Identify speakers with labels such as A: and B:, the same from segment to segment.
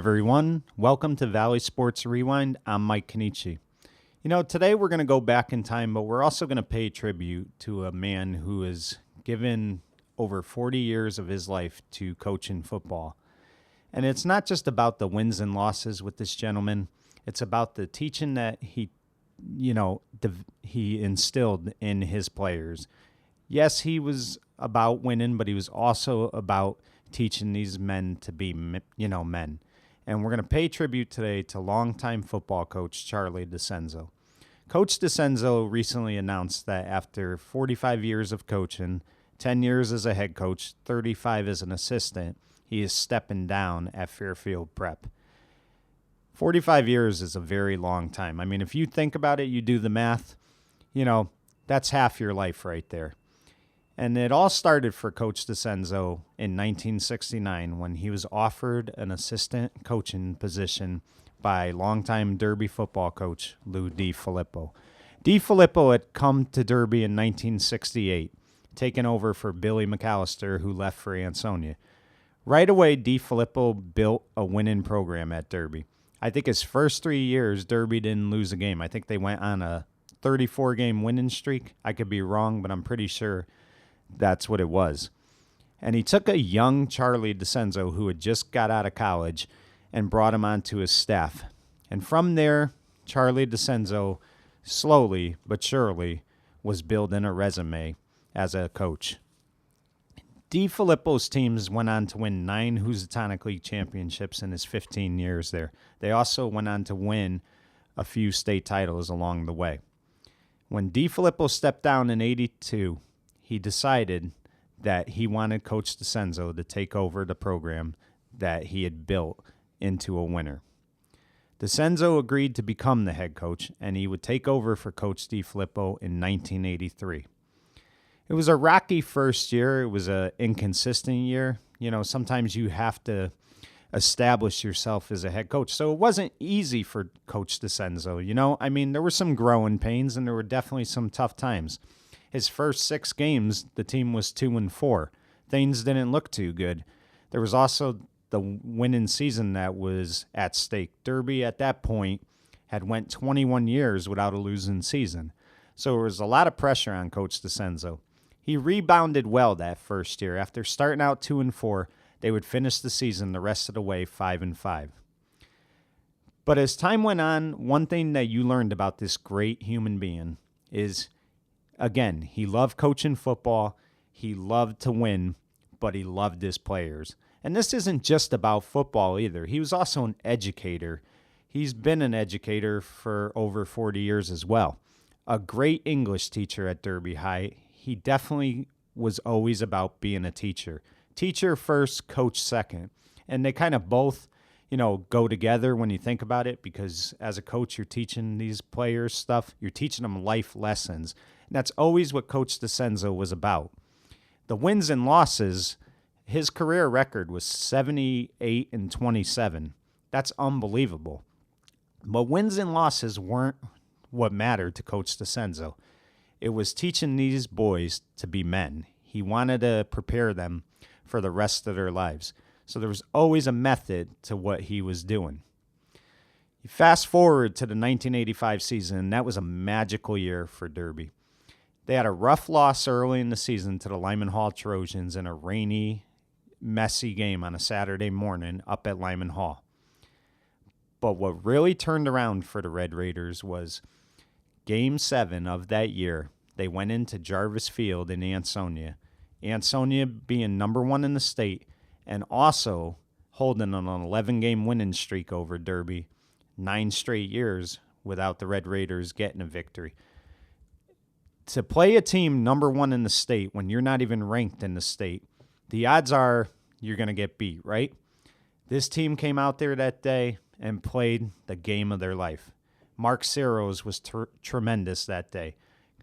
A: everyone. Welcome to Valley Sports Rewind. I'm Mike Cannici. Today we're going to go back in time, but we're also going to pay tribute to a man who has given over 40 years of his life to coaching football. And it's not just about the wins and losses with this gentleman. It's about the teaching that he instilled in his players. Yes, he was about winning, but he was also about teaching these men to be, men. And we're going to pay tribute today to longtime football coach Charlie DiCenso. Coach DiCenso recently announced that after 45 years of coaching, 10 years as a head coach, 35 as an assistant, he is stepping down at Fairfield Prep. 45 years is a very long time. I mean, if you think about it, you do the math, that's half your life right there. And it all started for Coach DiCenso in 1969 when he was offered an assistant coaching position by longtime Derby football coach Lou DiFilippo. DiFilippo had come to Derby in 1968, taking over for Billy McAllister, who left for Ansonia. Right away, DiFilippo built a winning program at Derby. I think his first 3 years, Derby didn't lose a game. I think they went on a 34-game winning streak. I could be wrong, but I'm pretty sure that's what it was. And he took a young Charlie DiCenso who had just got out of college and brought him onto his staff. And from there, Charlie DiCenso slowly but surely was building a resume as a coach. DiFilippo's teams went on to win 9 Housatonic League championships in his 15 years there. They also went on to win a few state titles along the way. When DiFilippo stepped down in 82, he decided that he wanted Coach DiCenso to take over the program that he had built into a winner. DiCenso agreed to become the head coach, and he would take over for Coach DiFilippo in 1983. It was a rocky first year. It was an inconsistent year. Sometimes you have to establish yourself as a head coach. So it wasn't easy for Coach DiCenso. There were some growing pains, and there were definitely some tough times. His first 6 games, the team was 2-4. Things didn't look too good. There was also the winning season that was at stake. Derby at that point had went 21 years without a losing season. So there was a lot of pressure on Coach DiCenso. He rebounded well that first year. After starting out 2-4, they would finish the season the rest of the way 5-5. But as time went on, one thing that you learned about this great human being is, again, he loved coaching football, he loved to win, but he loved his players. And this isn't just about football either. He was also an educator. He's been an educator for over 40 years as well. A great English teacher at Derby High. He definitely was always about being a teacher. Teacher first, coach second. And they kind of both, go together when you think about it, because as a coach, you're teaching these players stuff. You're teaching them life lessons. And that's always what Coach DiCenso was about. The wins and losses, his career record was 78-27. That's unbelievable. But wins and losses weren't what mattered to Coach DiCenso. It was teaching these boys to be men. He wanted to prepare them for the rest of their lives. So there was always a method to what he was doing. Fast forward to the 1985 season, and that was a magical year for Derby. They had a rough loss early in the season to the Lyman Hall Trojans in a rainy, messy game on a Saturday morning up at Lyman Hall. But what really turned around for the Red Raiders was Game 7 of that year. They went into Jarvis Field in Ansonia. Ansonia being number 1 in the state and also holding an 11-game winning streak over Derby, 9 straight years without the Red Raiders getting a victory. To play a team number 1 in the state when you're not even ranked in the state, the odds are you're going to get beat, right? This team came out there that day and played the game of their life. Mark Seros was tremendous that day.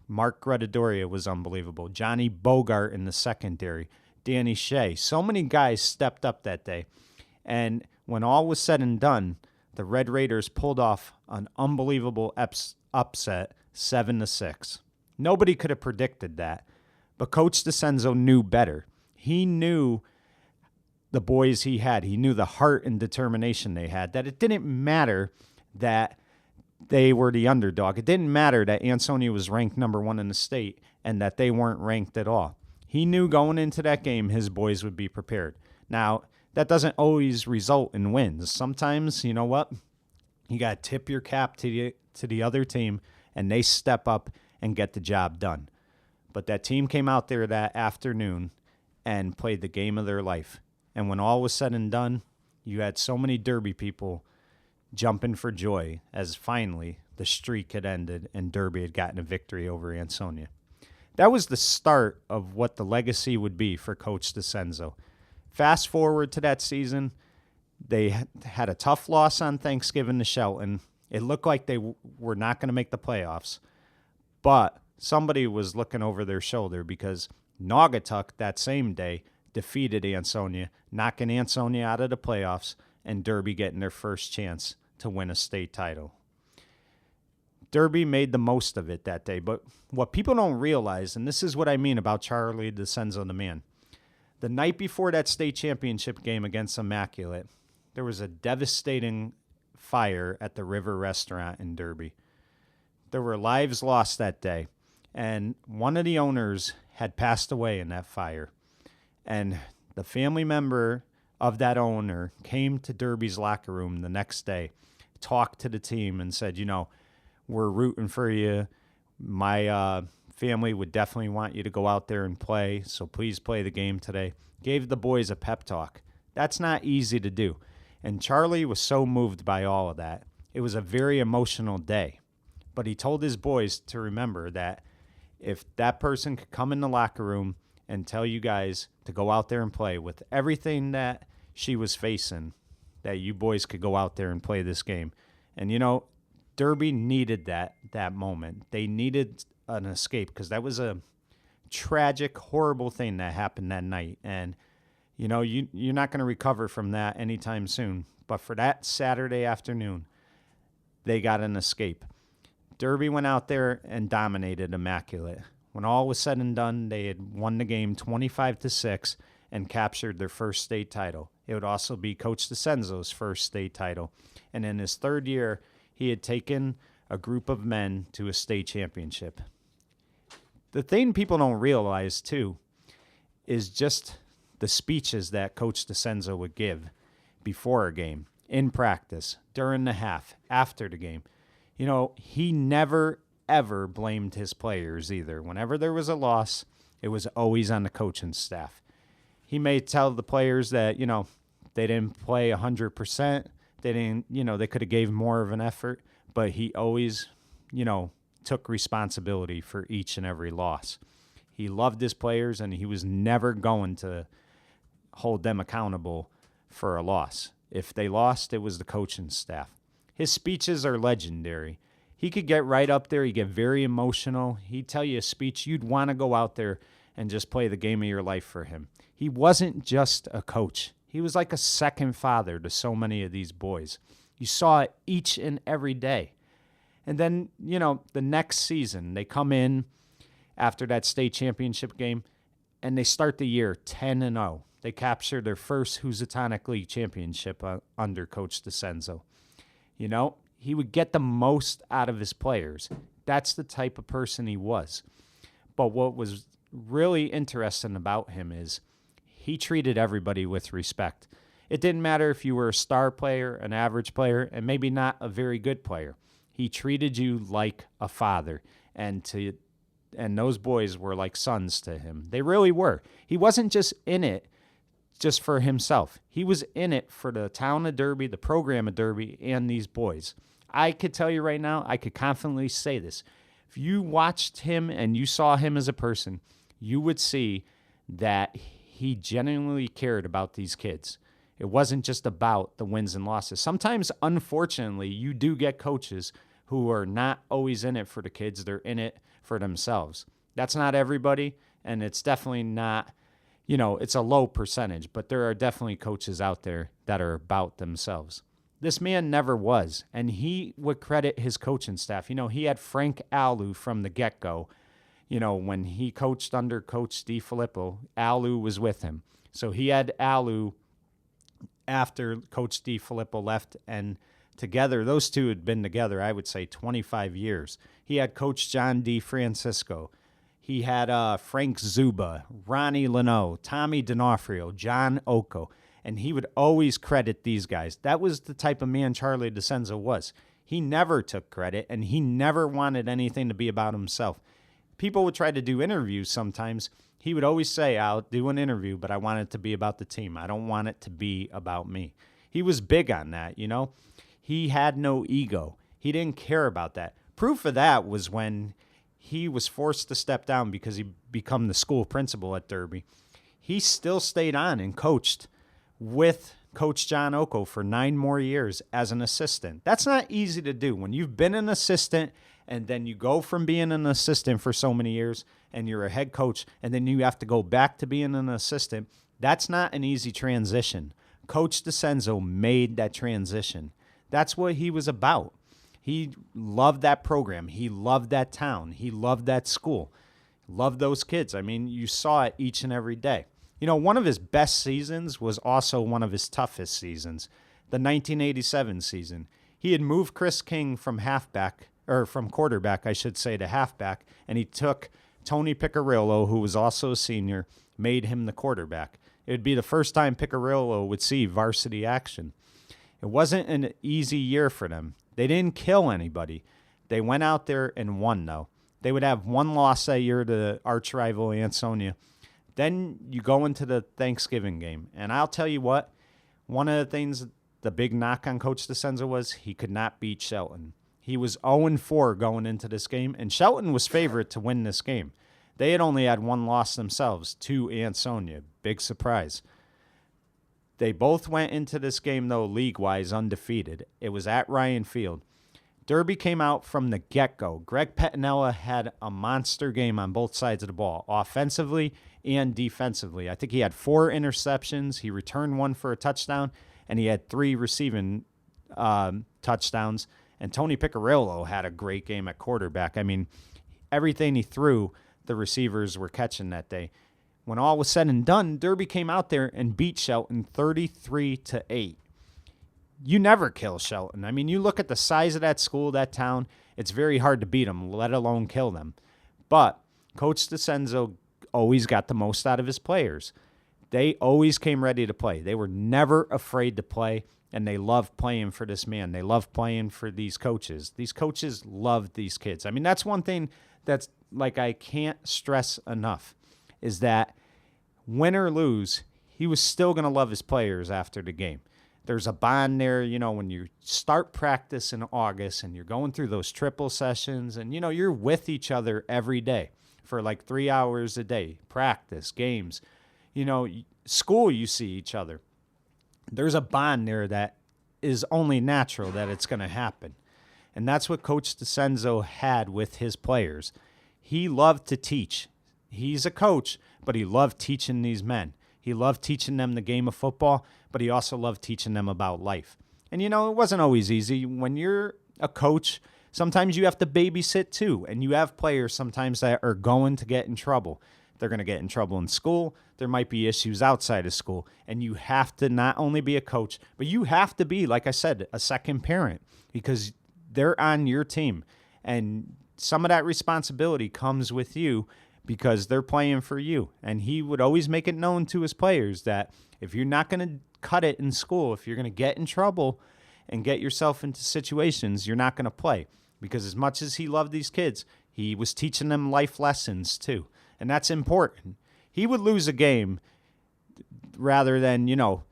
A: Mark Gradadoria was unbelievable. Johnny Bogart in the secondary. Danny Shea. So many guys stepped up that day. And when all was said and done, the Red Raiders pulled off an unbelievable upset, 7-6. Nobody could have predicted that. But Coach DiCenso knew better. He knew the boys he had. He knew the heart and determination they had, that it didn't matter that they were the underdog. It didn't matter that Ansonia was ranked number 1 in the state and that they weren't ranked at all. He knew going into that game his boys would be prepared. Now, that doesn't always result in wins. Sometimes, you know what? You got to tip your cap to the other team, and they step up and get the job done. But that team came out there that afternoon and played the game of their life. And when all was said and done, you had so many Derby people jumping for joy as finally the streak had ended and Derby had gotten a victory over Ansonia. That was the start of what the legacy would be for Coach DiCenso. Fast forward to that season, they had a tough loss on Thanksgiving to Shelton. It looked like they were not going to make the playoffs, but somebody was looking over their shoulder because Naugatuck that same day defeated Ansonia, knocking Ansonia out of the playoffs and Derby getting their first chance to win a state title. Derby made the most of it that day, but what people don't realize, and this is what I mean about Charlie DiCenso, the man, the night before that state championship game against Immaculate, there was a devastating fire at the River Restaurant in Derby. There were lives lost that day, and one of the owners had passed away in that fire. And the family member of that owner came to Derby's locker room the next day, talked to the team, and said, you know, we're rooting for you. My family would definitely want you to go out there and play, so please play the game today. Gave the boys a pep talk. That's not easy to do. And Charlie was so moved by all of that. It was a very emotional day. But he told his boys to remember that if that person could come in the locker room and tell you guys to go out there and play with everything that she was facing, that you boys could go out there and play this game. And, you know, Derby needed that moment. They needed an escape because that was a tragic, horrible thing that happened that night. And, you know, you're not going to recover from that anytime soon. But for that Saturday afternoon, they got an escape. Derby went out there and dominated Immaculate. When all was said and done, they had won the game 25-6 and captured their first state title. It would also be Coach DiCenso's first state title. And in his third year, he had taken a group of men to a state championship. The thing people don't realize, too, is just the speeches that Coach DiCenso would give before a game, in practice, during the half, after the game. You know, he never, ever blamed his players either. Whenever there was a loss, it was always on the coaching staff. He may tell the players that, you know, they didn't play 100%. They didn't, you know, they could have gave more of an effort, but he always, you know, took responsibility for each and every loss. He loved his players, and he was never going to hold them accountable for a loss. If they lost, it was the coaching staff. His speeches are legendary. He could get right up there. He'd get very emotional. He'd tell you a speech. You'd want to go out there and just play the game of your life for him. He wasn't just a coach. He was like a second father to so many of these boys. You saw it each and every day. And then, you know, the next season, they come in after that state championship game, and they start the year 10-0. They capture their first Housatonic League championship under Coach DiCenso. You know, he would get the most out of his players. That's the type of person he was. But what was really interesting about him is he treated everybody with respect. It didn't matter if you were a star player, an average player, and maybe not a very good player. He treated you like a father, and those boys were like sons to him. They really were. He wasn't just in it just for himself. He was in it for the town of Derby, the program of Derby, and these boys. I could tell you right now, I could confidently say this. If you watched him and you saw him as a person, you would see that he genuinely cared about these kids. It wasn't just about the wins and losses. Sometimes, unfortunately, you do get coaches who are not always in it for the kids. They're in it for themselves. That's not everybody, and it's definitely not, you know, it's a low percentage, but there are definitely coaches out there that are about themselves. This man never was, and he would credit his coaching staff. You know, he had Frank Alu from the get-go. You know, when he coached under Coach DiFilippo, Alu was with him. So he had Alu after Coach DiFilippo left, and together, those two had been together, I would say, 25 years. He had Coach John DeFrancisco. He had Frank Zuba, Ronnie Leno, Tommy D'Onofrio, John Occo, and he would always credit these guys. That was the type of man Charlie DiCenso was. He never took credit, and he never wanted anything to be about himself. People would try to do interviews sometimes. He would always say, I'll do an interview, but I want it to be about the team. I don't want it to be about me. He was big on that, you know. He had no ego. He didn't care about that. Proof of that was when he was forced to step down because he became the school principal at Derby. He still stayed on and coached with Coach John Occo for 9 more years as an assistant. That's not easy to do. When you've been an assistant and then you go from being an assistant for so many years and you're a head coach and then you have to go back to being an assistant, that's not an easy transition. Coach DiCenso made that transition. That's what he was about. He loved that program. He loved that town. He loved that school. Loved those kids. I mean, you saw it each and every day. You know, one of his best seasons was also one of his toughest seasons, the 1987 season. He had moved Chris King from quarterback, I should say, to halfback, and he took Tony Piccirillo, who was also a senior, made him the quarterback. It would be the first time Piccirillo would see varsity action. It wasn't an easy year for them. They didn't kill anybody. They went out there and won, though. They would have one loss that year to arch rival Ansonia. Then you go into the Thanksgiving game. And I'll tell you what, one of the things, the big knock on Coach DiCenso was he could not beat Shelton. He was 0-4 going into this game, and Shelton was favorite to win this game. They had only had one loss themselves to Ansonia. Big surprise. They both went into this game, though, league-wise undefeated. It was at Ryan Field. Derby came out from the get-go. Greg Pettinella had a monster game on both sides of the ball, offensively and defensively. I think he had 4 interceptions. He returned 1 for a touchdown, and he had 3 receiving touchdowns. And Tony Piccirillo had a great game at quarterback. I mean, everything he threw, the receivers were catching that day. When all was said and done, Derby came out there and beat Shelton 33-8. You never kill Shelton. I mean, you look at the size of that school, that town, it's very hard to beat them, let alone kill them. But Coach DiCenso always got the most out of his players. They always came ready to play. They were never afraid to play, and they loved playing for this man. They loved playing for these coaches. These coaches loved these kids. I mean, that's one thing that's like I can't stress enough, is that win or lose, he was still going to love his players after the game. There's a bond there, you know, when you start practice in August and you're going through those triple sessions and, you know, you're with each other every day for like 3 hours a day, practice, games, you know, school, you see each other. There's a bond there that is only natural that it's going to happen. And that's what Coach DiCenso had with his players. He loved to teach. He's a coach, but he loved teaching these men. He loved teaching them the game of football, but he also loved teaching them about life. And, you know, it wasn't always easy. When you're a coach, sometimes you have to babysit too, and you have players sometimes that are going to get in trouble. They're going to get in trouble in school. There might be issues outside of school, and you have to not only be a coach, but you have to be, like I said, a second parent because they're on your team, and some of that responsibility comes with you because they're playing for you. And he would always make it known to his players that if you're not going to cut it in school, if you're going to get in trouble and get yourself into situations, you're not going to play. Because as much as he loved these kids, he was teaching them life lessons too. And that's important. He would lose a game rather than, you know,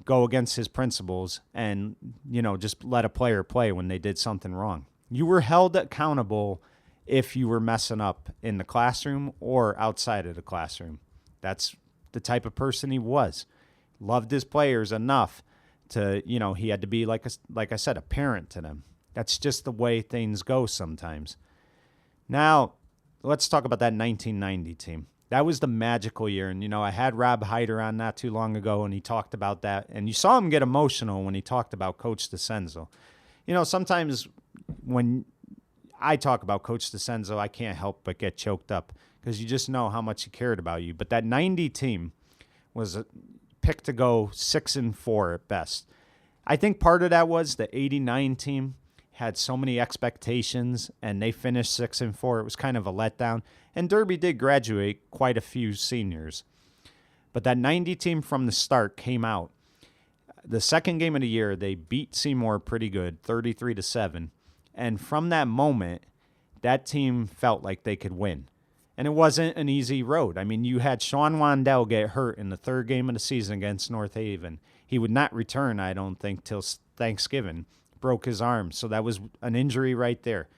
A: go against his principles and, you know, just let a player play when they did something wrong. You were held accountable if you were messing up in the classroom or outside of the classroom. That's the type of person he was. Loved his players enough to, you know, he had to be, like I said, a parent to them. That's just the way things go sometimes. Now, let's talk about that 1990 team. That was the magical year. And, you know, I had Rob Hyder on not too long ago, and he talked about that. And you saw him get emotional when he talked about Coach DiCenso. You know, sometimes when I talk about Coach DiCenso, I can't help but get choked up because you just know how much he cared about you. But that 90 team was picked to go 6-4 at best. I think part of that was the '89 team had so many expectations, and they finished 6-4. It was kind of a letdown. And Derby did graduate quite a few seniors. But that '90 team from the start came out. The second game of the year, they beat Seymour pretty good, 33-7. And from that moment, that team felt like they could win. And it wasn't an easy road. I mean, you had Sean Wandell get hurt in the third game of the season against North Haven. He would not return, I don't think, till Thanksgiving. Broke his arm, so that was an injury right there.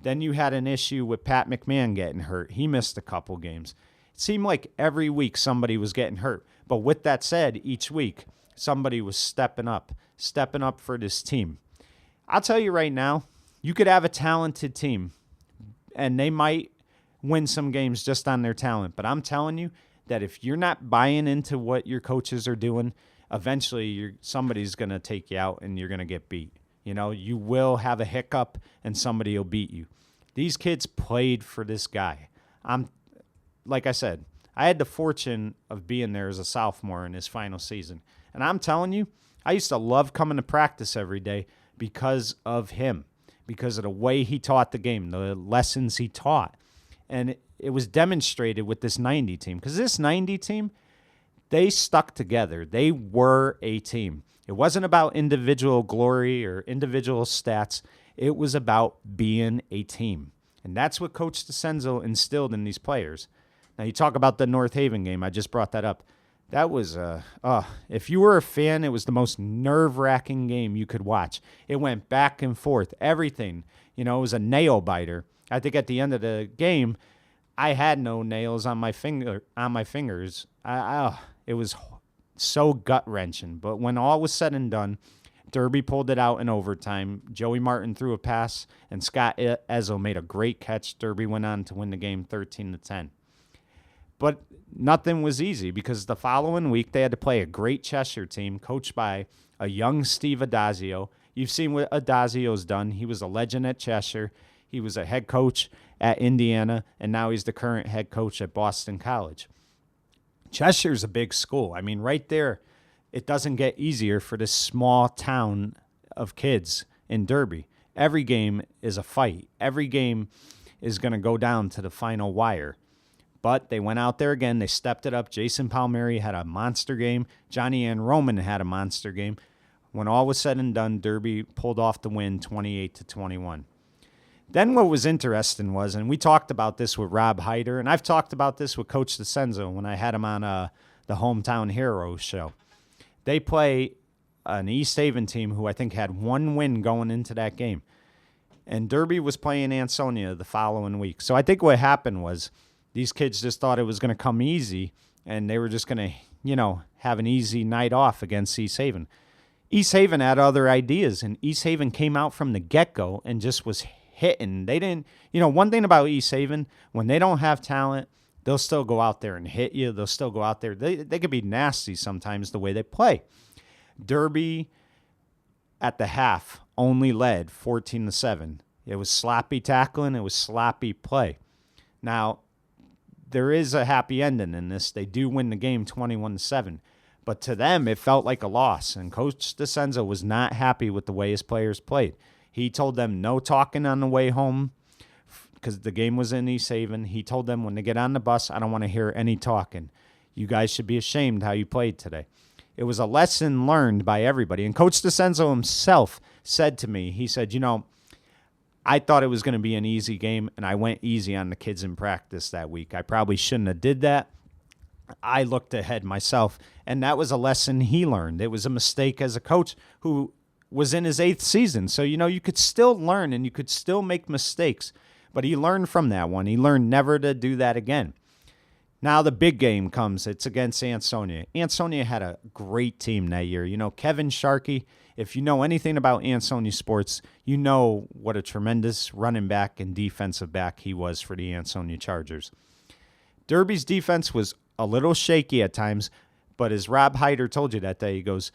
A: Then you had an issue with Pat McMahon getting hurt. He missed a couple games. It seemed like every week somebody was getting hurt. But with that said, each week somebody was stepping up for this team. I'll tell you right now, you could have a talented team, and they might win some games just on their talent. But I'm telling you that if you're not buying into what your coaches are doing, eventually somebody's going to take you out and you're going to get beat. You know, you will have a hiccup and somebody will beat you. These kids played for this guy. Like I said, I had the fortune of being there as a sophomore in his final season. And I'm telling you, I used to love coming to practice every day because of him, because of the way he taught the game, the lessons he taught. And it was demonstrated with this '90 team. Because this '90 team, they stuck together. They were a team. It wasn't about individual glory or individual stats. It was about being a team. And that's what Coach DiCenso instilled in these players. Now, you talk about the North Haven game. I just brought that up. That was, if you were a fan, it was the most nerve-wracking game you could watch. It went back and forth, everything. You know, it was a nail-biter. I think at the end of the game, I had no nails on my fingers. It was so gut-wrenching. But when all was said and done, Derby pulled it out in overtime. Joey Martin threw a pass, and Scott Ezzo made a great catch. Derby went on to win the game 13-10. But nothing was easy because the following week they had to play a great Cheshire team coached by a young Steve Adazio. You've seen what Adazio's done. He was a legend at Cheshire. He was a head coach at Indiana, and now he's the current head coach at Boston College. Cheshire's a big school. I mean, right there, it doesn't get easier for this small town of kids in Derby. Every game is a fight. Every game is going to go down to the final wire. But they went out there again. They stepped it up. Jason Palmieri had a monster game. Johnny Ann Roman had a monster game. When all was said and done, Derby pulled off the win 28-21. Then what was interesting was, and we talked about this with Rob Hyder, and I've talked about this with Coach DiCenso when I had him on the Hometown Heroes show. They play an East Haven team who I think had one win going into that game. And Derby was playing Ansonia the following week. So I think what happened was these kids just thought it was going to come easy, and they were just going to, have an easy night off against East Haven. East Haven had other ideas, and East Haven came out from the get-go and just was hitting. They didn't, one thing about East Haven, when they don't have talent, they'll still go out there and hit you. They'll still go out there. They could be nasty sometimes the way they play. Derby at the half only led 14-7. It was sloppy tackling. It was sloppy play. Now, there is a happy ending in this. They do win the game 21-7. But to them, it felt like a loss. And Coach DiCenso was not happy with the way his players played. He told them no talking on the way home because the game was in East Haven. He told them when they get on the bus, I don't want to hear any talking. You guys should be ashamed how you played today. It was a lesson learned by everybody. And Coach DiCenso himself said to me, he said, I thought it was going to be an easy game, and I went easy on the kids in practice that week. I probably shouldn't have did that. I looked ahead myself, and that was a lesson he learned. It was a mistake as a coach who was in his 8th season. So, you could still learn, and you could still make mistakes. But he learned from that one. He learned never to do that again. Now the big game comes. It's against Ansonia. Ansonia had a great team that year. Kevin Sharkey, if you know anything about Ansonia sports, you know what a tremendous running back and defensive back he was for the Ansonia Chargers. Derby's defense was a little shaky at times, but as Rob Hyder told you that day, he goes,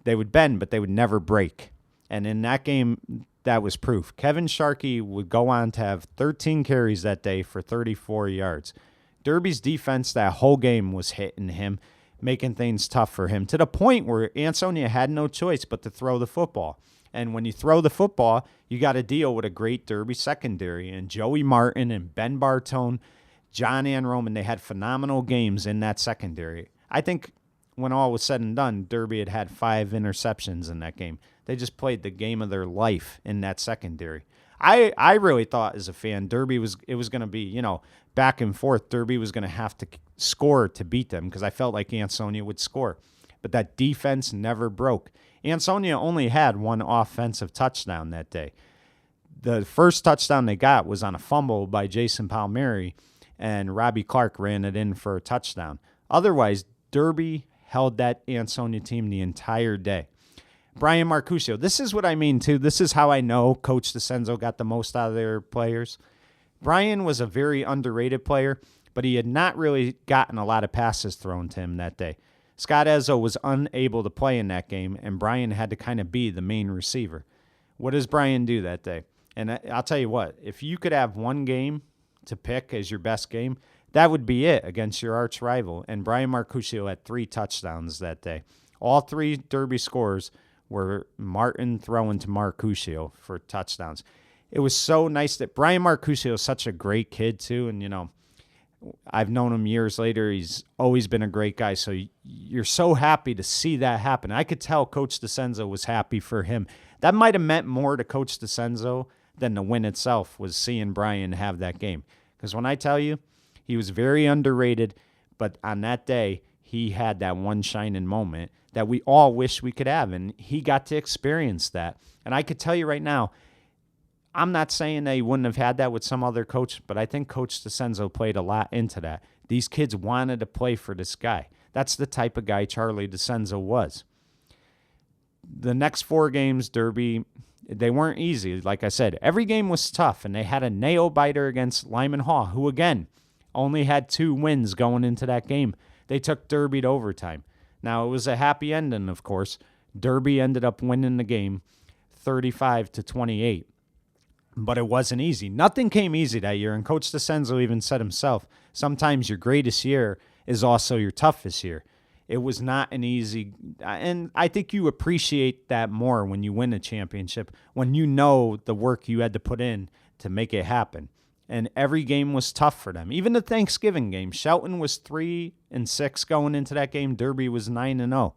A: they would bend, but they would never break. And in that game, that was proof. Kevin Sharkey would go on to have 13 carries that day for 34 yards. Derby's defense that whole game was hitting him, making things tough for him to the point where Ansonia had no choice but to throw the football. And when you throw the football, you got to deal with a great Derby secondary. And Joey Martin and Ben Bartone, John Roman, they had phenomenal games in that secondary. I think when all was said and done, Derby had 5 interceptions in that game. They just played the game of their life in that secondary. I really thought as a fan, Derby was going to be, back and forth. Derby was going to have to score to beat them because I felt like Ansonia would score. But that defense never broke. Ansonia only had 1 offensive touchdown that day. The first touchdown they got was on a fumble by Jason Palmieri, and Robbie Clark ran it in for a touchdown. Otherwise, Derby held that Ansonia team the entire day. Brian Marcusio, this is what I mean, too. This is how I know Coach DiCenso got the most out of their players. Brian was a very underrated player, but he had not really gotten a lot of passes thrown to him that day. Scott Ezzo was unable to play in that game, and Brian had to kind of be the main receiver. What does Brian do that day? And I'll tell you what, if you could have one game to pick as your best game, that would be it against your arch rival. And Brian Marcusio had 3 touchdowns that day. All 3 Derby scores were Martin throwing to Marcusio for touchdowns. It was so nice that Brian Marcusio is such a great kid, too. And, I've known him years later. He's always been a great guy. So you're so happy to see that happen. I could tell Coach DiCenso was happy for him. That might have meant more to Coach DiCenso than the win itself, was seeing Brian have that game. Because when I tell you, he was very underrated, but on that day, he had that one shining moment that we all wish we could have, and he got to experience that. And I could tell you right now, I'm not saying that he wouldn't have had that with some other coach, but I think Coach DiCenso played a lot into that. These kids wanted to play for this guy. That's the type of guy Charlie DiCenso was. The next 4 games, Derby, they weren't easy. Like I said, every game was tough, and they had a nail-biter against Lyman Hall, who, again, only had 2 wins going into that game. They took Derby to overtime. Now, it was a happy ending, of course. Derby ended up winning the game 35-28. But it wasn't easy. Nothing came easy that year, and Coach DiCenso even said himself, sometimes your greatest year is also your toughest year. It was not an easy, and I think you appreciate that more when you win a championship, when you know the work you had to put in to make it happen. And every game was tough for them. Even the Thanksgiving game, Shelton was 3-6 going into that game. Derby was 9-0.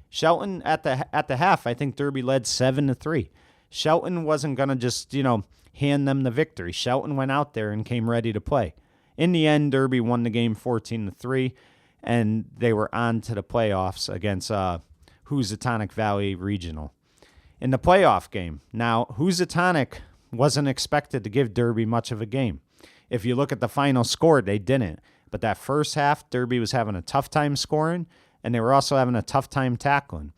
A: Shelton at the half, I think Derby led 7-3. Shelton wasn't gonna just hand them the victory. Shelton went out there and came ready to play. In the end, Derby won the game 14-3, and they were on to the playoffs against Housatonic Valley Regional. In the playoff game, now Housatonic wasn't expected to give Derby much of a game. If you look at the final score, they didn't. But that first half, Derby was having a tough time scoring, and they were also having a tough time tackling.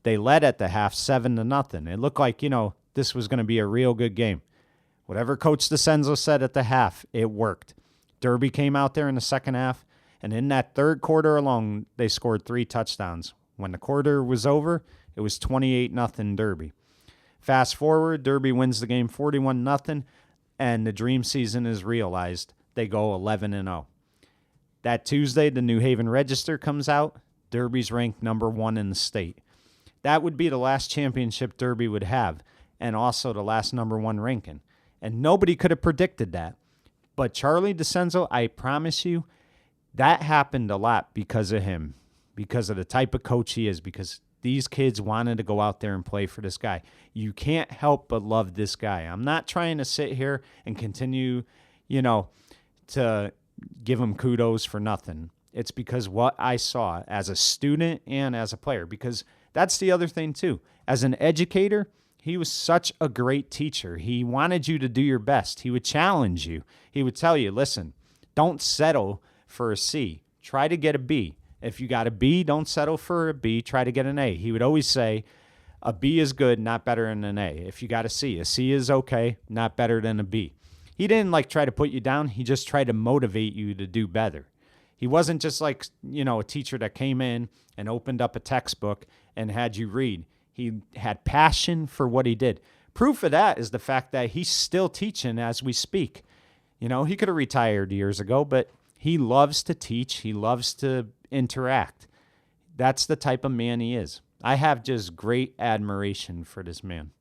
A: They led at the half 7-0. It looked like, this was going to be a real good game. Whatever Coach DiCenso said at the half, it worked. Derby came out there in the second half, and in that third quarter alone, they scored 3 touchdowns. When the quarter was over, it was 28-0 Derby. Fast forward, Derby wins the game 41-0, and the dream season is realized. They go 11-0. That Tuesday, the New Haven Register comes out. Derby's ranked number 1 in the state. That would be the last championship Derby would have, and also the last number 1 ranking. And nobody could have predicted that. But Charlie DiCenso, I promise you, that happened a lot because of him, because of the type of coach he is, because these kids wanted to go out there and play for this guy. You can't help but love this guy. I'm not trying to sit here and continue, to give him kudos for nothing. It's because what I saw as a student and as a player, because that's the other thing too. As an educator, he was such a great teacher. He wanted you to do your best. He would challenge you. He would tell you, listen, don't settle for a C. Try to get a B. If you got a B, don't settle for a B. Try to get an A. He would always say, a B is good, not better than an A. If you got a C is okay, not better than a B. He didn't try to put you down. He just tried to motivate you to do better. He wasn't just like, a teacher that came in and opened up a textbook and had you read. He had passion for what he did. Proof of that is the fact that he's still teaching as we speak. He could have retired years ago, but he loves to teach. He loves to interact. that's the type of man he is. I have just great admiration for this man.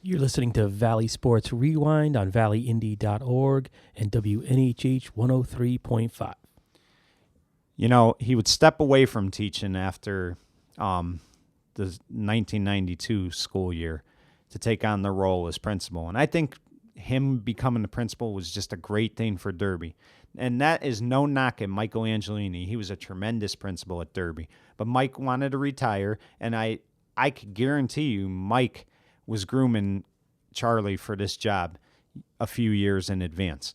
B: You're listening to Valley Sports Rewind on valleyindy.org and WNHH 103.5.
A: You know, he would step away from teaching after the 1992 school year to take on the role as principal. And I think him becoming the principal was just a great thing for Derby. And that is no knock at Michael Angelini. He was a tremendous principal at Derby. But Mike wanted to retire, and I could guarantee you Mike was grooming Charlie for this job a few years in advance.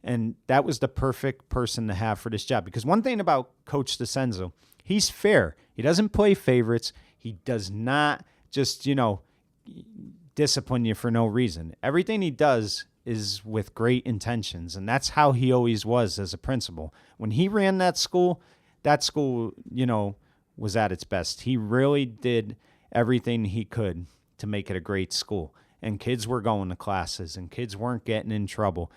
A: And that was the perfect person to have for this job. Because one thing about Coach DiCenso, he's fair. He doesn't play favorites. He does not just, discipline you for no reason. Everything he does is with great intentions, and that's how he always was as a principal. When he ran that school, was at its best. He really did everything he could to make it a great school, and kids were going to classes, and kids weren't getting in trouble.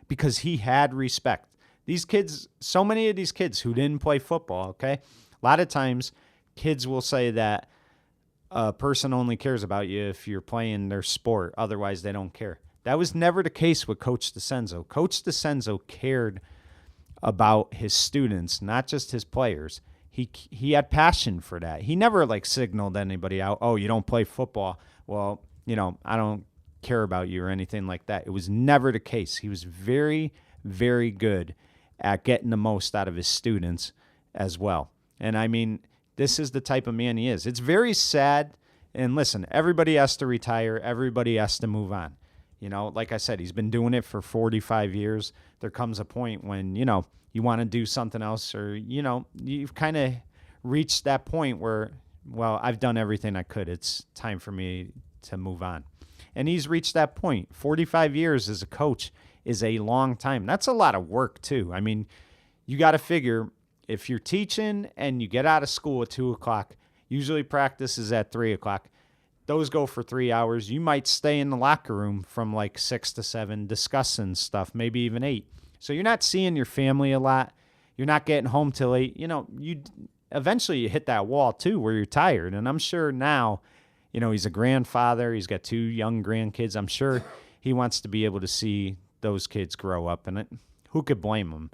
A: Because he had respect. These kids, so many of these kids who didn't play football, okay? A lot of times kids will say that a person only cares about you if you're playing their sport. Otherwise, they don't care. That was never the case with Coach DiCenso. Coach DiCenso cared about his students, not just his players. He had passion for that. He never signaled anybody out, oh, you don't play football. Well, I don't care about you or anything like that. It was never the case. He was very, very good at getting the most out of his students as well. And I mean, this is the type of man he is. It's very sad. And listen, everybody has to retire. Everybody has to move on. Like I said, he's been doing it for 45 years. There comes a point when, you want to do something else, or, you've kind of reached that point where, well, I've done everything I could. It's time for me to move on. And he's reached that point. 45 years as a coach is a long time. That's a lot of work, too. I mean, you got to figure, if you're teaching and you get out of school at 2 o'clock, usually practice is at 3 o'clock. Those go for 3 hours. You might stay in the locker room from 6 to 7 discussing stuff, maybe even 8. So you're not seeing your family a lot. You're not getting home till 8. Eventually you hit that wall, too, where you're tired. And I'm sure now, he's a grandfather. He's got 2 young grandkids. I'm sure he wants to be able to see those kids grow up. And who could blame him?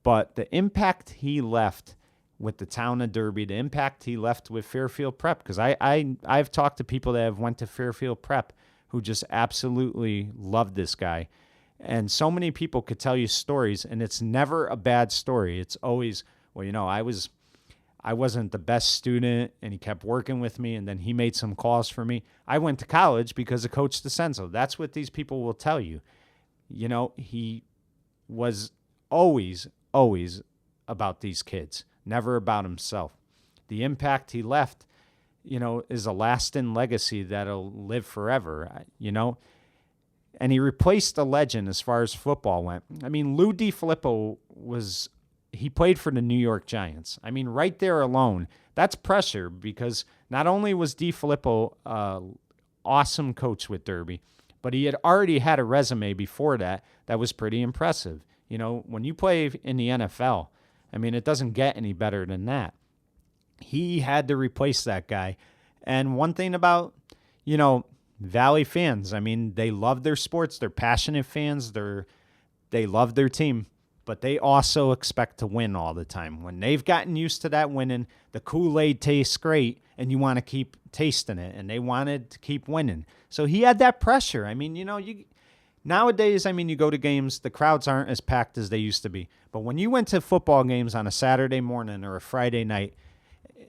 A: But the impact he left with the town of Derby, the impact he left with Fairfield Prep, because I've talked to people that have went to Fairfield Prep who just absolutely loved this guy. And so many people could tell you stories, and it's never a bad story. It's always, well, I wasn't the best student, and he kept working with me, and then he made some calls for me. I went to college because of Coach DiCenso. That's what these people will tell you. He was always about these kids, never about himself. The impact he left, is a lasting legacy that'll live forever, And he replaced a legend as far as football went. I mean, Lou DiFilippo he played for the New York Giants. I mean, right there alone, that's pressure, because not only was DiFilippo an awesome coach with Derby, but he had already had a resume before that was pretty impressive. When you play in the NFL, I mean, it doesn't get any better than that. He had to replace that guy. And one thing about, Valley fans, I mean, they love their sports. They're passionate fans. They love their team, but they also expect to win all the time. When they've gotten used to that winning, the Kool-Aid tastes great, and you want to keep tasting it, and they wanted to keep winning. So he had that pressure. I mean, nowadays, you go to games, the crowds aren't as packed as they used to be. But when you went to football games on a Saturday morning or a Friday night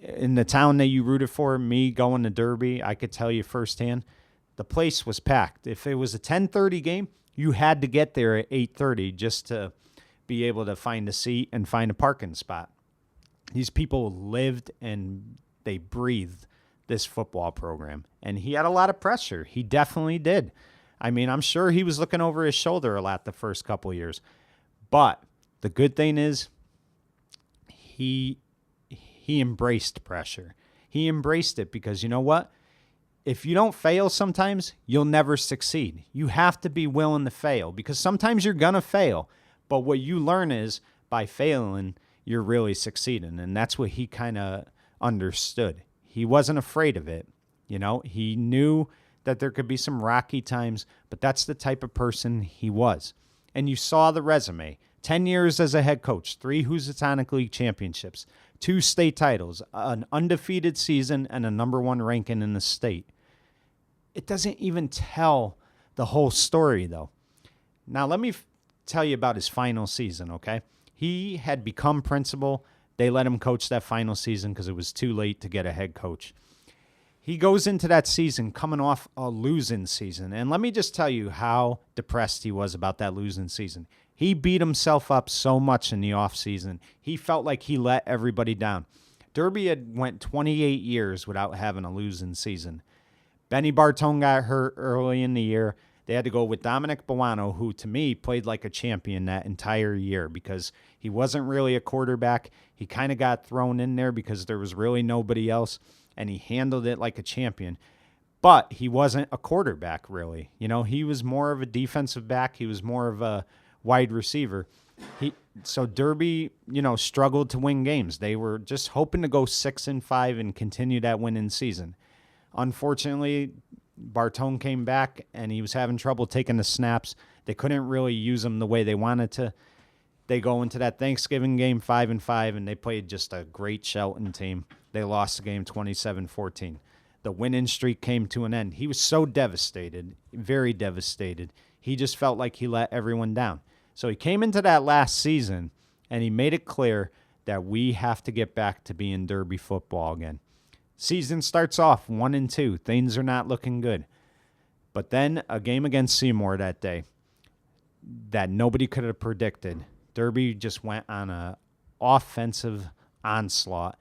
A: in the town that you rooted for, me going to Derby, I could tell you firsthand, the place was packed. If it was a 10:30 game, you had to get there at 8:30 just to be able to find a seat and find a parking spot. These people lived and they breathed this football program. And he had a lot of pressure. He definitely did. I mean, I'm sure he was looking over his shoulder a lot the first couple of years. But the good thing is he embraced pressure. He embraced it because you know what? If you don't fail sometimes, you'll never succeed. You have to be willing to fail because sometimes you're going to fail. But what you learn is by failing, you're really succeeding. And that's what he kind of understood. He wasn't afraid of it. He knew that there could be some rocky times, but that's the type of person he was. And you saw the resume. 10 years as a head coach, 3 Housatonic League championships, 2 state titles, an undefeated season, and a number 1 ranking in the state. It doesn't even tell the whole story, though. Now, let me tell you about his final season, okay? He had become principal. They let him coach that final season because it was too late to get a head coach. He goes into that season coming off a losing season. And let me just tell you how depressed he was about that losing season. He beat himself up so much in the offseason. He felt like he let everybody down. Derby had went 28 years without having a losing season. Benny Bartone got hurt early in the year. They had to go with Dominic Buono, who to me played like a champion that entire year because he wasn't really a quarterback. He kind of got thrown in there because there was really nobody else, and he handled it like a champion. But he wasn't a quarterback, really. He was more of a defensive back. He was more of a wide receiver. So Derby, struggled to win games. They were just hoping to go 6-5 and continue that winning season. Unfortunately, Bartone came back, and he was having trouble taking the snaps. They couldn't really use him the way they wanted to. They go into that Thanksgiving game 5-5, and they played just a great Shelton team. They lost the game 27-14. The winning streak came to an end. He was so devastated, very devastated. He just felt like he let everyone down. So he came into that last season, and he made it clear that we have to get back to being Derby football again. Season starts off 1-2. Things are not looking good. But then a game against Seymour that day that nobody could have predicted. Derby just went on an offensive onslaught.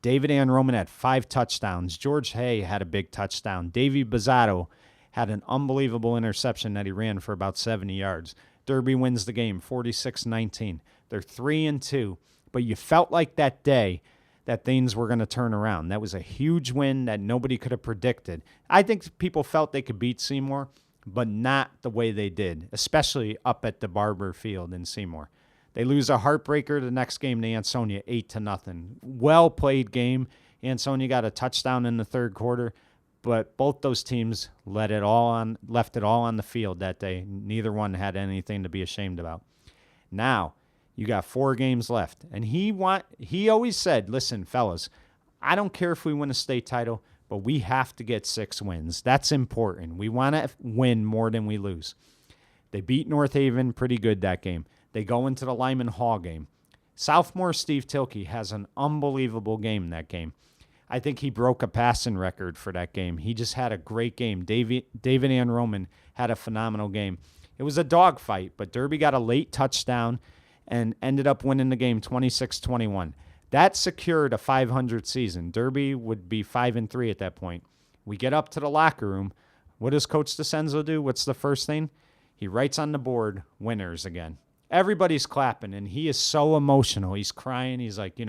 A: David Ann Roman had 5 touchdowns. George Hay had a big touchdown. Davey Bazzato had an unbelievable interception that he ran for about 70 yards. Derby wins the game 46-19. They're 3-2. But you felt like that day that things were going to turn around. That was a huge win that nobody could have predicted. I think people felt they could beat Seymour, but not the way they did, especially up at the Barber Field in Seymour. They lose a heartbreaker the next game to Ansonia 8-0. Well-played game. Ansonia got a touchdown in the third quarter, but both those teams left it all on the field that day. Neither one had anything to be ashamed about. Now, you got 4 games left. And he always said, listen, fellas, I don't care if we win a state title, but we have to get 6 wins. That's important. We want to win more than we lose. They beat North Haven pretty good that game. They go into the Lyman Hall game. Southmore Steve Tilkey has an unbelievable game that game. I think he broke a passing record for that game. He just had a great game. David Ann Roman had a phenomenal game. It was a dogfight, but Derby got a late touchdown and ended up winning the game 26-21. That secured a 500 season. Derby would be 5-3 at that point. We get up to the locker room. What does Coach DiCenso do? What's the first thing? He writes on the board, winners again. Everybody's clapping, and he is so emotional. He's crying. He's like,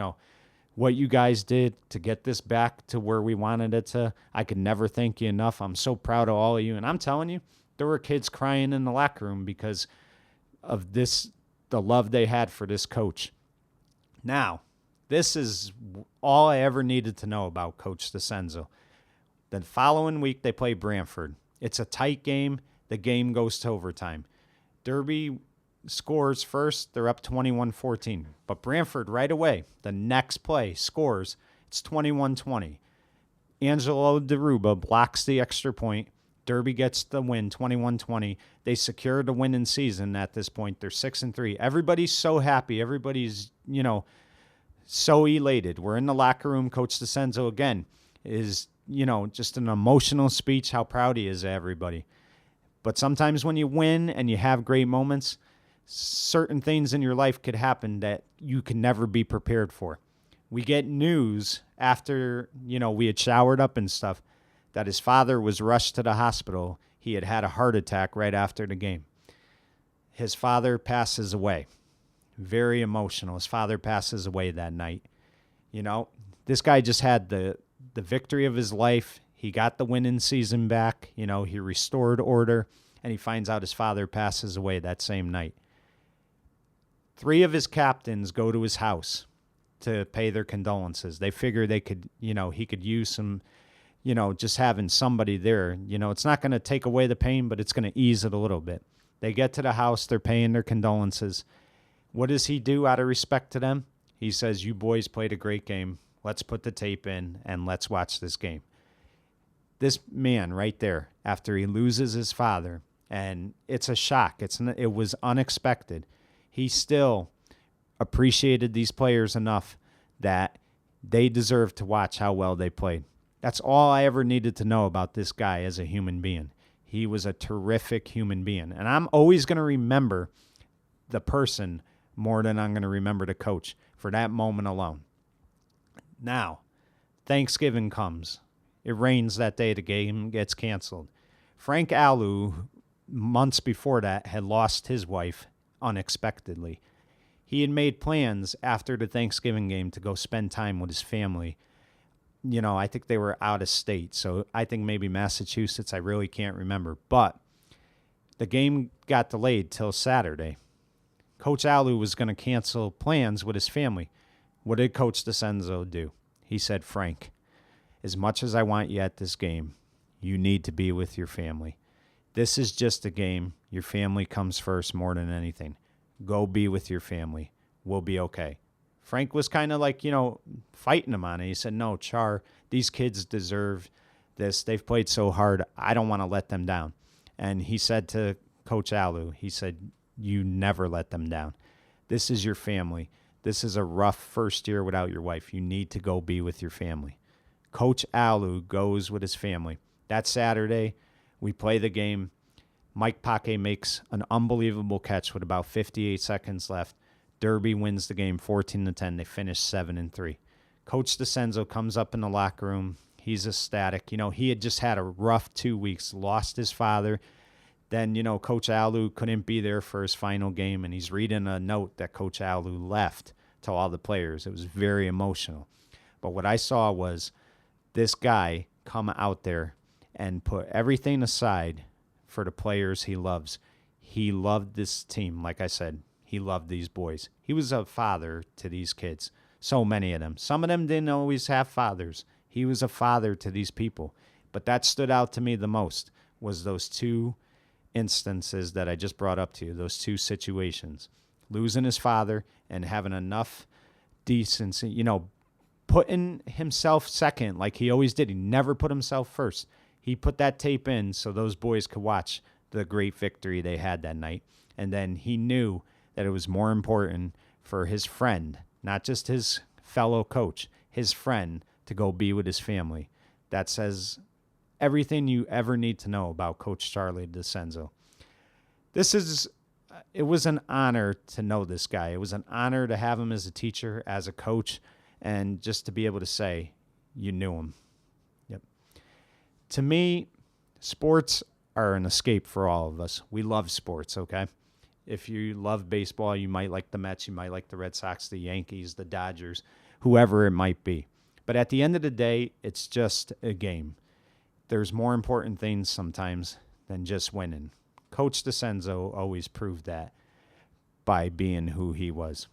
A: what you guys did to get this back to where we wanted it to, I could never thank you enough. I'm so proud of all of you. And I'm telling you, there were kids crying in the locker room because of this, the love they had for this coach. Now, this is all I ever needed to know about Coach DiCenso. The following week, they play Brantford. It's a tight game. The game goes to overtime. Derby scores first. They're up 21-14. But Brantford right away, the next play, scores. It's 21-20. Angelo DeRuba blocks the extra point. Derby gets the win, 21-20. They secure the winning season at this point. They're 6-3. Everybody's so happy. Everybody's, so elated. We're in the locker room. Coach DiCenso, again, is, just an emotional speech, how proud he is of everybody. But sometimes when you win and you have great moments, certain things in your life could happen that you can never be prepared for. We get news after, we had showered up and stuff, that his father was rushed to the hospital. He had had a heart attack right after the game. His father passes away. Very emotional. His father passes away that night. This guy just had the victory of his life. He got the winning season back. He restored order, and he finds out his father passes away that same night. 3 of his captains go to his house to pay their condolences. They figure they could, he could use some, just having somebody there. It's not going to take away the pain, but it's going to ease it a little bit. They get to the house. They're paying their condolences. What does he do out of respect to them? He says, you boys played a great game. Let's put the tape in and let's watch this game. This man right there, after he loses his father, and it's a shock. It was unexpected. He still appreciated these players enough that they deserve to watch how well they played. That's all I ever needed to know about this guy as a human being. He was a terrific human being. And I'm always going to remember the person more than I'm going to remember the coach for that moment alone. Now, Thanksgiving comes. It rains that day. The game gets canceled. Frank Alou, months before that, had lost his wife unexpectedly. He had made plans after the Thanksgiving game to go spend time with his family. I think they were out of state, so I think maybe Massachusetts. I really can't remember. But the game got delayed till Saturday. Coach Alou was going to cancel plans with his family. What did Coach DiCenso do? He said, Frank, as much as I want you at this game, you need to be with your family. This is just a game. Your family comes first more than anything. Go be with your family. We'll be okay. Frank was kind of like, fighting him on it. He said, no, Char, these kids deserve this. They've played so hard. I don't want to let them down. And he said to Coach Alou, he said, you never let them down. This is your family. This is a rough first year without your wife. You need to go be with your family. Coach Alou goes with his family. That Saturday, we play the game. Mike Paquet makes an unbelievable catch with about 58 seconds left. Derby wins the game 14-10. They finish 7-3. Coach DiCenso comes up in the locker room. He's ecstatic. He had just had a rough 2 weeks, lost his father. Then, Coach Alou couldn't be there for his final game, and he's reading a note that Coach Alou left to all the players. It was very emotional. But what I saw was this guy come out there and put everything aside for the players he loves. He loved this team. Like I said, he loved these boys. He was a father to these kids, so many of them. Some of them didn't always have fathers. He was a father to these people. But that stood out to me the most was those 2 instances that I just brought up to you, those 2 situations. Losing his father and having enough decency, putting himself second like he always did. He never put himself first. He put that tape in so those boys could watch the great victory they had that night. And then he knew that it was more important for his friend, not just his fellow coach, his friend, to go be with his family. That says everything you ever need to know about Coach Charlie DiCenso. It was an honor to know this guy. It was an honor to have him as a teacher, as a coach, and just to be able to say you knew him. Yep. To me, sports are an escape for all of us. We love sports, okay? If you love baseball, you might like the Mets, you might like the Red Sox, the Yankees, the Dodgers, whoever it might be. But at the end of the day, it's just a game. There's more important things sometimes than just winning. Coach DiCenso always proved that by being who he was.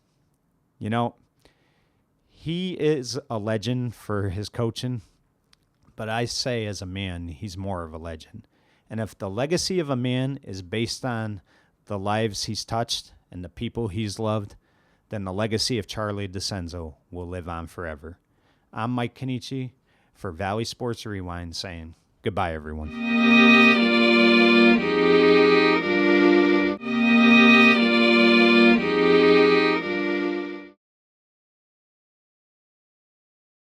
A: He is a legend for his coaching, but I say as a man, he's more of a legend. And if the legacy of a man is based on the lives he's touched and the people he's loved, then the legacy of Charlie DiCenso will live on forever. I'm Mike Cannici for Valley Sports Rewind saying goodbye, everyone.